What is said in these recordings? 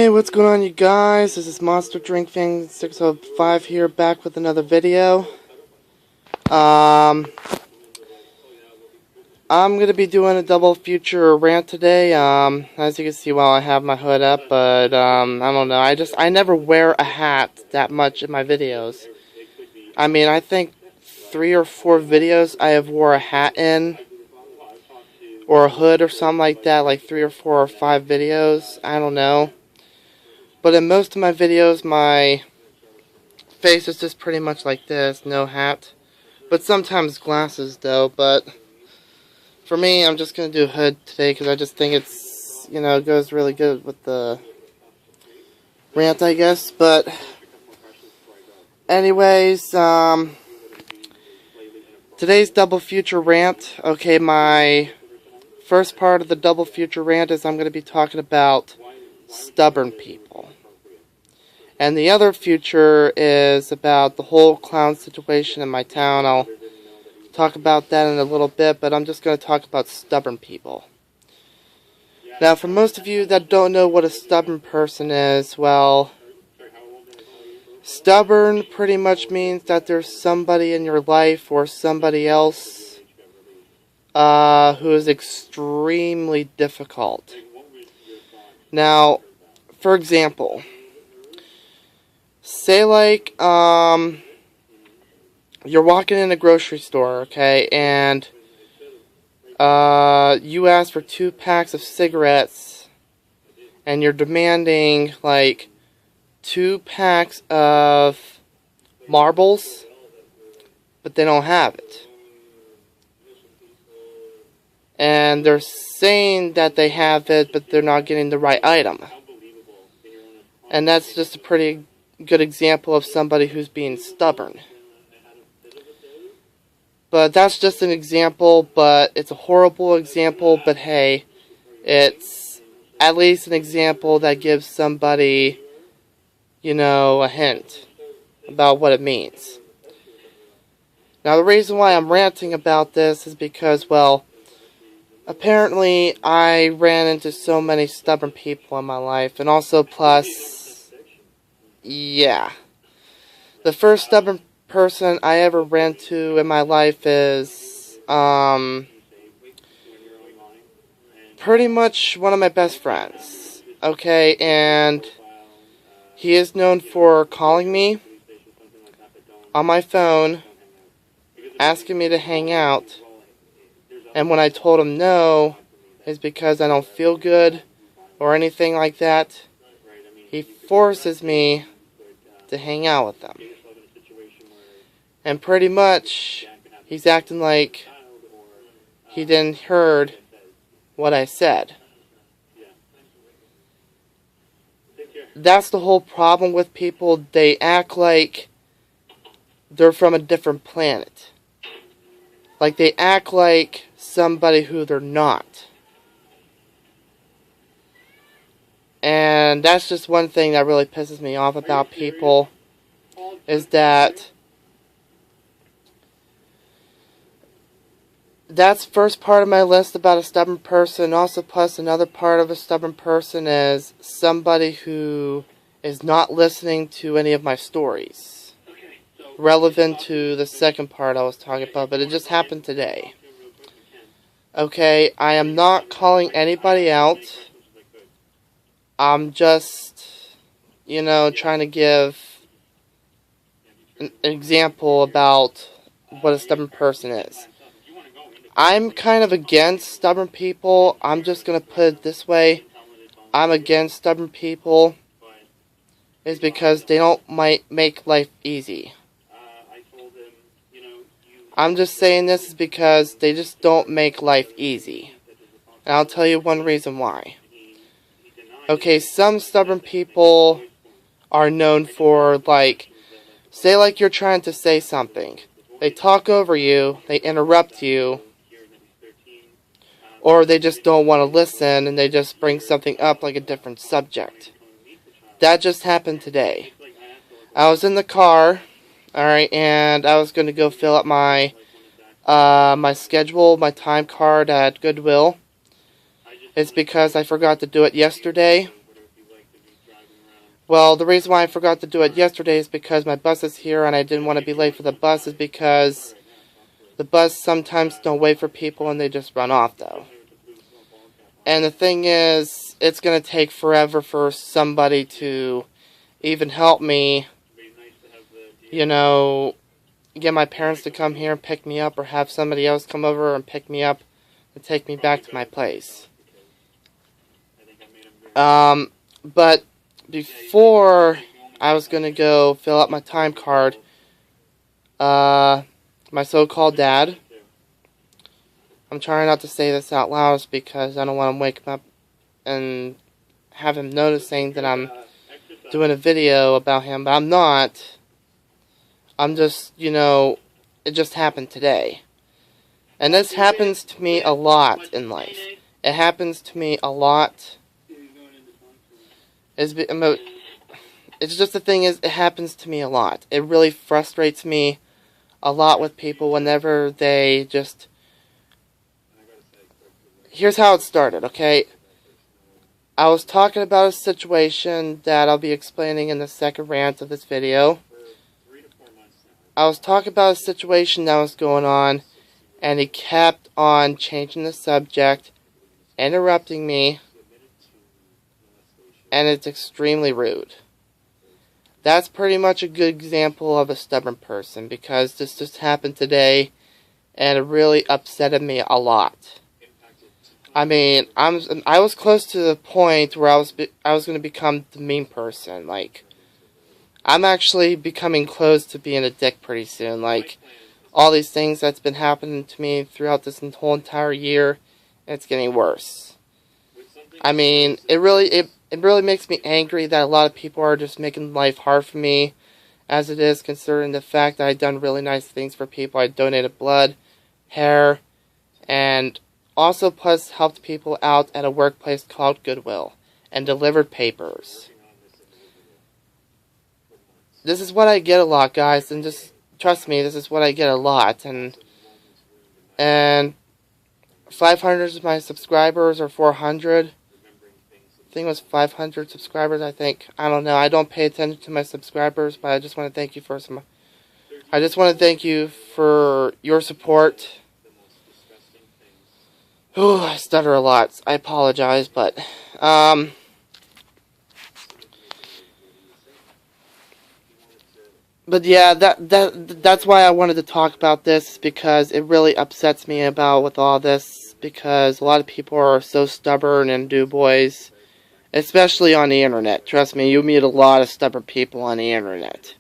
Hey, what's going on, you guys? This is Monster Drink Fan 605 here, back with another video. I'm gonna be doing a double feature rant today. As you can see, while I have my hood up, but I don't know. I never wear a hat that much in my videos. I mean, I think 3 or 4 videos I have wore a hat in, or a hood or something like that. Like 3 or 4 or 5 videos. I don't know. But in most of my videos, my face is just pretty much like this, no hat. But sometimes glasses, though. But for me, I'm just going to do a hood today because I just think it's, you know, it goes really good with the rant, I guess. But anyways, today's double feature rant. Okay, my first part of the double feature rant is I'm going to be talking about stubborn people. And the other feature is about the whole clown situation in my town. I'll talk about that in a little bit, but I'm just going to talk about stubborn people. Now, for most of you that don't know what a stubborn person is, well, stubborn pretty much means that there's somebody in your life or somebody else who is extremely difficult. Now, for example, say like you're walking in a grocery store, okay, and you ask for 2 packs of cigarettes, and you're demanding like 2 packs of marbles, but they don't have it. And they're saying that they have it, but they're not getting the right item. And that's just a pretty good example of somebody who's being stubborn. But that's just an example, but it's a horrible example, but hey, it's at least an example that gives somebody, you know, a hint about what it means. Now, the reason why I'm ranting about this is because, well, apparently I ran into so many stubborn people in my life, and also plus, yeah. The first stubborn person I ever ran to in my life is, pretty much one of my best friends. Okay, and he is known for calling me on my phone, asking me to hang out, and when I told him no, it's because I don't feel good or anything like that, he forces me to hang out with them. And pretty much, he's acting like he didn't heard what I said. That's the whole problem with people. They act like they're from a different planet. Like they act like somebody who they're not. And that's just one thing that really pisses me off about people, is that that's first part of my list about a stubborn person. Also, plus another part of a stubborn person is somebody who is not listening to any of my stories. Relevant to the second part I was talking about, but it just happened today. Okay, I am not calling anybody out. I'm just, you know, trying to give an example about what a stubborn person is. I'm kind of against stubborn people. I'm just going to put it this way. I'm against stubborn people is because they don't make life easy. I'm just saying this is because they just don't make life easy. And I'll tell you one reason why. Okay, some stubborn people are known for, like, say like you're trying to say something. They talk over you, they interrupt you, or they just don't want to listen and they just bring something up like a different subject. That just happened today. I was in the car, alright, and I was going to go fill up my schedule, my time card at Goodwill. It's because I forgot to do it yesterday. Well, the reason why I forgot to do it yesterday is because my bus is here and I didn't want to be late for the bus, is because the bus sometimes don't wait for people and they just run off, though. And the thing is, it's going to take forever for somebody to even help me, you know, get my parents to come here and pick me up, or have somebody else come over and pick me up and take me back to my place. But before I was going to go fill out my time card, my so-called dad, I'm trying not to say this out loud because I don't want to wake him up and have him noticing that I'm doing a video about him, but I'm not. I'm just, you know, it just happened today. And this happens to me a lot in life. It happens to me a lot. It's just the thing is, it happens to me a lot. It really frustrates me a lot with people whenever they just... Here's how it started, okay? I was talking about a situation that I'll be explaining in the second rant of this video. I was talking about a situation that was going on, and he kept on changing the subject, interrupting me, and it's extremely rude. That's pretty much a good example of a stubborn person, because this just happened today, and it really upsetted me a lot. I mean, I was close to the point where I was going to become the mean person. Like, I'm actually becoming close to being a dick pretty soon. Like, all these things that's been happening to me throughout this whole entire year, it's getting worse. I mean, it really makes me angry that a lot of people are just making life hard for me, as it is, considering the fact that I've done really nice things for people. I donated blood, hair, and also plus helped people out at a workplace called Goodwill, and delivered papers. This is what I get a lot, guys, and just trust me, this is what I get a lot. And 500 of my subscribers, or 400. I think it was 500 subscribers, I think. I don't know. I don't pay attention to my subscribers, but I just want to thank you for some... I just want to thank you for your support. Ooh, I stutter a lot. I apologize, but... But yeah, that's why I wanted to talk about this, because it really upsets me about with all this, because a lot of people are so stubborn and DuBois, especially on the internet. Trust me, you meet a lot of stubborn people on the internet.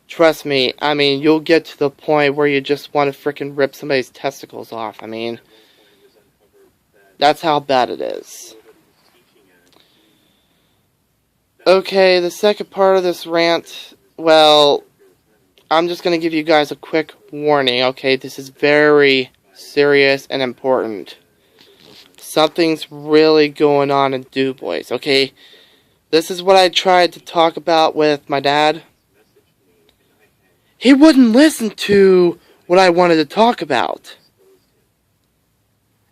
Trust me, I mean, you'll get to the point where you just want to frickin' rip somebody's testicles off. I mean, that's how bad it is. Okay, the second part of this rant... Well, I'm just going to give you guys a quick warning, okay? This is very serious and important. Something's really going on in DuBois, okay? This is what I tried to talk about with my dad. He wouldn't listen to what I wanted to talk about.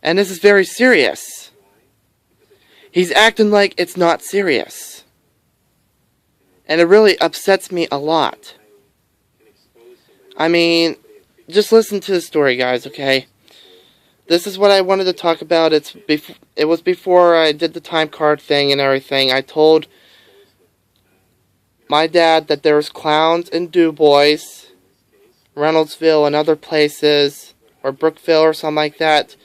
And this is very serious. He's acting like it's not serious. And it really upsets me a lot. I mean, just listen to the story, guys, okay? This is what I wanted to talk about. It was before I did the time card thing and everything. I told my dad that there was clowns in DuBois, Reynoldsville, and other places, or Brookville or something like that.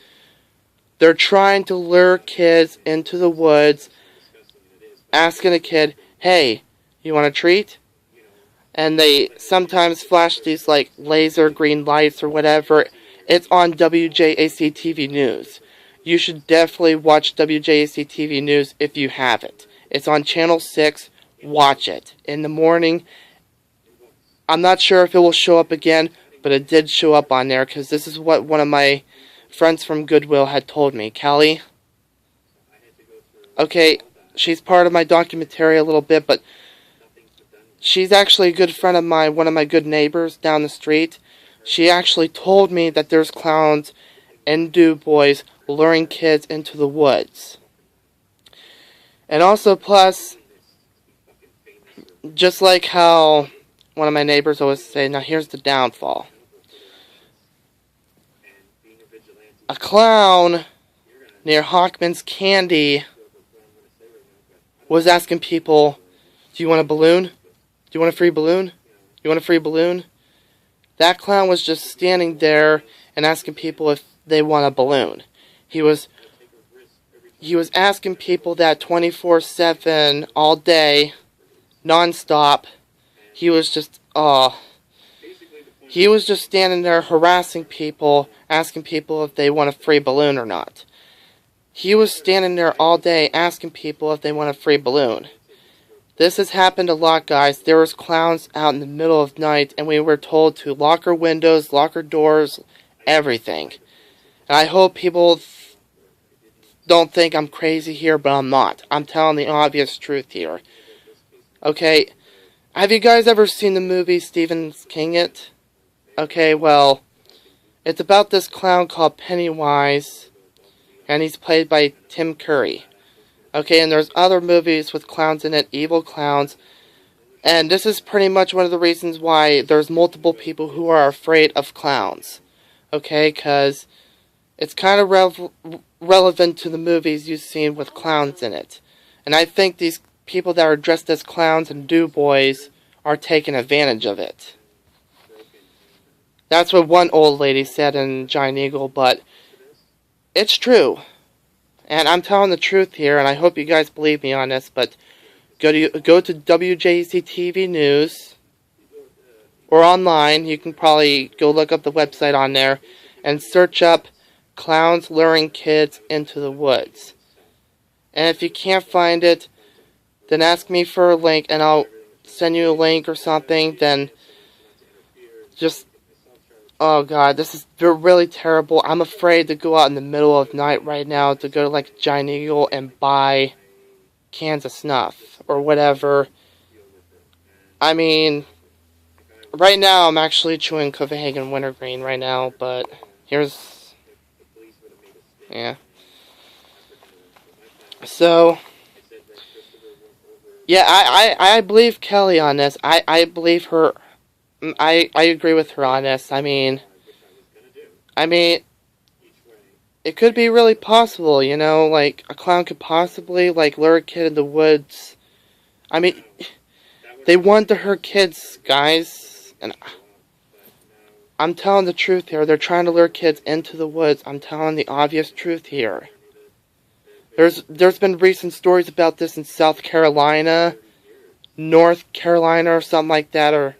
They're trying to lure kids into the woods, asking a kid, hey, you want a treat? And they sometimes flash these like laser green lights or whatever. It's on WJAC TV News. You should definitely watch WJAC TV News if you have it. It's on Channel 6. Watch it. In the morning. I'm not sure if it will show up again, but it did show up on there, because this is what one of my friends from Goodwill had told me. Callie? Okay, she's part of my documentary a little bit, but she's actually a good friend of mine, one of my good neighbors down the street. She actually told me that there's clowns in DuBois luring kids into the woods. And also, plus, just like how one of my neighbors always say, now here's the downfall. A clown near Hawkman's Candy was asking people, do you want a balloon? Do you want a free balloon? Do you want a free balloon? That clown was just standing there and asking people if they want a balloon. He was asking people that 24/7, all day, non-stop. He was just standing there harassing people, asking people if they want a free balloon or not. He was standing there all day asking people if they want a free balloon. This has happened a lot, guys. There was clowns out in the middle of the night, and we were told to lock our windows, lock our doors, everything. And I hope people don't think I'm crazy here, but I'm not. I'm telling the obvious truth here. Okay, have you guys ever seen the movie Stephen King It? Okay, well, it's about this clown called Pennywise, and he's played by Tim Curry. Okay, and there's other movies with clowns in it, evil clowns, and this is pretty much one of the reasons why there's multiple people who are afraid of clowns. Okay, because it's kind of relevant to the movies you've seen with clowns in it. And I think these people that are dressed as clowns and DuBois are taking advantage of it. That's what one old lady said in Giant Eagle, but it's true. And I'm telling the truth here, and I hope you guys believe me on this, but go to WJC TV News, or online. You can probably go look up the website on there, and search up clowns luring kids into the woods. And if you can't find it, then ask me for a link, and I'll send you a link or something. Then just, oh god, this is really terrible. I'm afraid to go out in the middle of the night right now to go to like Giant Eagle and buy cans of snuff or whatever. I mean, right now I'm actually chewing Copenhagen Wintergreen right now, but here's, yeah. So, yeah, I believe Kelly on this. I believe her. I agree with her on this. I mean, it could be really possible, you know, like, a clown could possibly, like, lure a kid in the woods. I mean, they want to hurt kids, guys, and I'm telling the truth here. They're trying to lure kids into the woods. I'm telling the obvious truth here. There's been recent stories about this in South Carolina, North Carolina, or something like that, or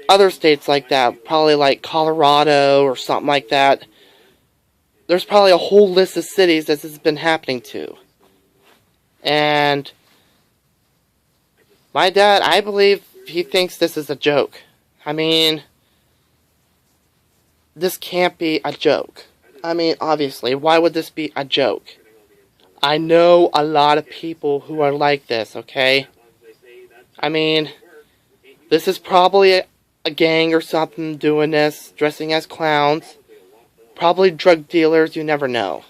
other states like that, probably like Colorado or something like that. There's probably a whole list of cities that this has been happening to. And my dad, I believe he thinks this is a joke. I mean, this can't be a joke. I mean, obviously, why would this be a joke? I know a lot of people who are like this, okay? I mean, this is probably a gang or something doing this, dressing as clowns. Probably drug dealers, you never know.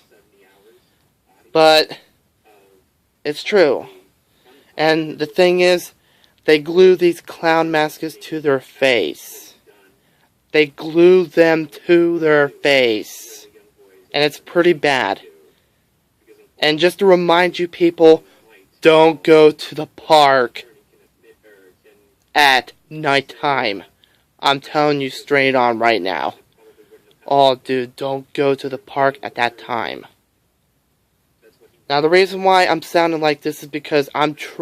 But it's true. And the thing is, they glue these clown masks to their face. They glue them to their face. And it's pretty bad. And just to remind you people, don't go to the park at nighttime. I'm telling you straight on right now. Oh, dude, don't go to the park at that time. Now, the reason why I'm sounding like this is because I'm trying